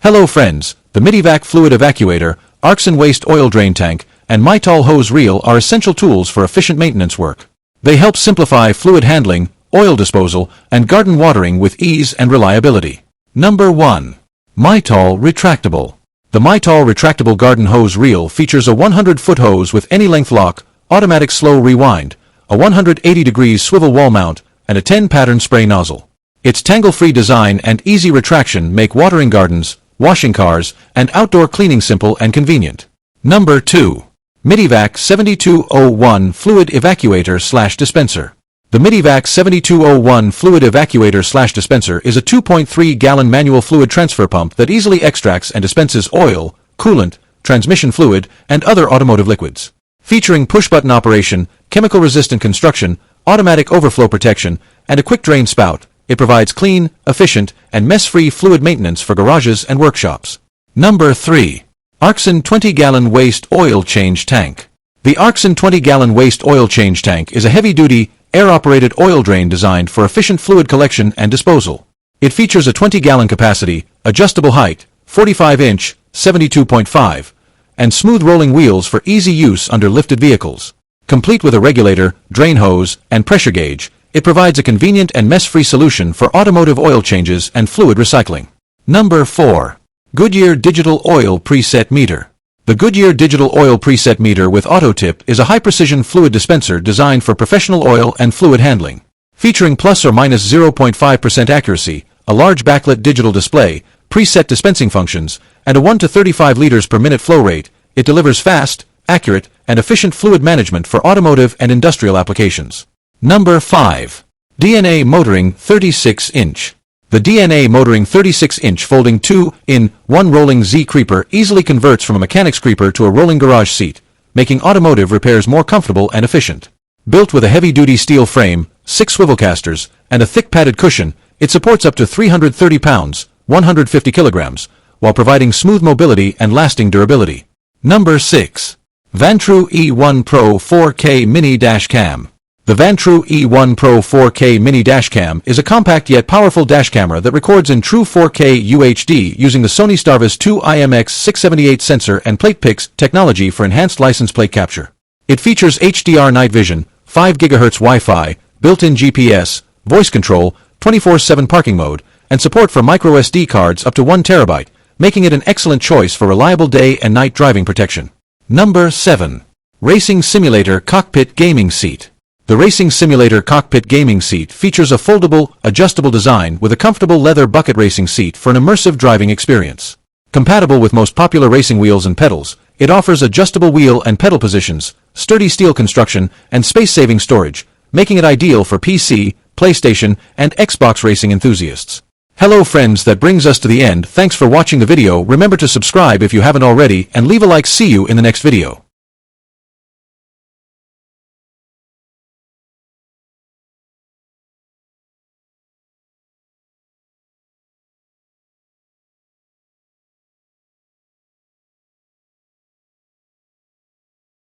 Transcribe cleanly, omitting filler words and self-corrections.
Hello friends, the Mityvac fluid evacuator, ARKSEN waste oil drain tank, and MYTOL hose reel are essential tools for efficient maintenance work. They help simplify fluid handling, oil disposal, and garden watering with ease and reliability. Number 1. MYTOL Retractable. The MYTOL Retractable garden hose reel features a 100-foot hose with any length lock, automatic slow rewind, a 180-degree swivel wall mount, and a 10-pattern spray nozzle. Its tangle-free design and easy retraction make watering gardens, washing cars, and outdoor cleaning simple and convenient. Number 2. Mityvac 7201 Fluid Evacuator/Dispenser. The Mityvac 7201 Fluid Evacuator/Dispenser is a 2.3-gallon manual fluid transfer pump that easily extracts and dispenses oil, coolant, transmission fluid, and other automotive liquids. Featuring push-button operation, chemical-resistant construction, automatic overflow protection, and a quick drain spout, it provides clean, efficient, and mess-free fluid maintenance for garages and workshops. Number 3. ARKSEN 20-gallon waste oil change tank. The ARKSEN 20-gallon waste oil change tank is a heavy-duty, air-operated oil drain designed for efficient fluid collection and disposal. It features a 20-gallon capacity, adjustable height, 45-inch, 72.5, and smooth rolling wheels for easy use under lifted vehicles. Complete with a regulator, drain hose, and pressure gauge, it provides a convenient and mess-free solution for automotive oil changes and fluid recycling. Number 4. Goodyear Digital Oil Preset Meter. The Goodyear Digital Oil Preset Meter with Auto Tip is a high-precision fluid dispenser designed for professional oil and fluid handling. Featuring plus or minus 0.5% accuracy, a large backlit digital display, preset dispensing functions, and a 1 to 35 liters per minute flow rate, it delivers fast, accurate, and efficient fluid management for automotive and industrial applications. Number 5. DNA Motoring 36-inch. The DNA Motoring 36-inch folding 2-in-1 rolling Z creeper easily converts from a mechanic's creeper to a rolling garage seat, making automotive repairs more comfortable and efficient. Built with a heavy-duty steel frame, 6 swivel casters, and a thick padded cushion, it supports up to 330 pounds, 150 kilograms, while providing smooth mobility and lasting durability. Number 6. Vantrue E1 Pro 4K Mini Dashcam. The Vantrue E1 Pro 4K Mini Dashcam is a compact yet powerful dash camera that records in true 4K UHD using the Sony Starvis 2 IMX678 sensor and plate pix technology for enhanced license plate capture. It features HDR night vision, 5 GHz Wi-Fi, built-in GPS, voice control, 24/7 parking mode, and support for microSD cards up to 1 TB, making it an excellent choice for reliable day and night driving protection. Number 7. Racing Simulator Cockpit Gaming Seat. The Racing Simulator Cockpit Gaming Seat features a foldable, adjustable design with a comfortable leather bucket racing seat for an immersive driving experience. Compatible with most popular racing wheels and pedals, it offers adjustable wheel and pedal positions, sturdy steel construction, and space-saving storage, making it ideal for PC, PlayStation, and Xbox racing enthusiasts. Hello friends, that brings us to the end. Thanks for watching the video. Remember to subscribe if you haven't already and leave a like. See you in the next video.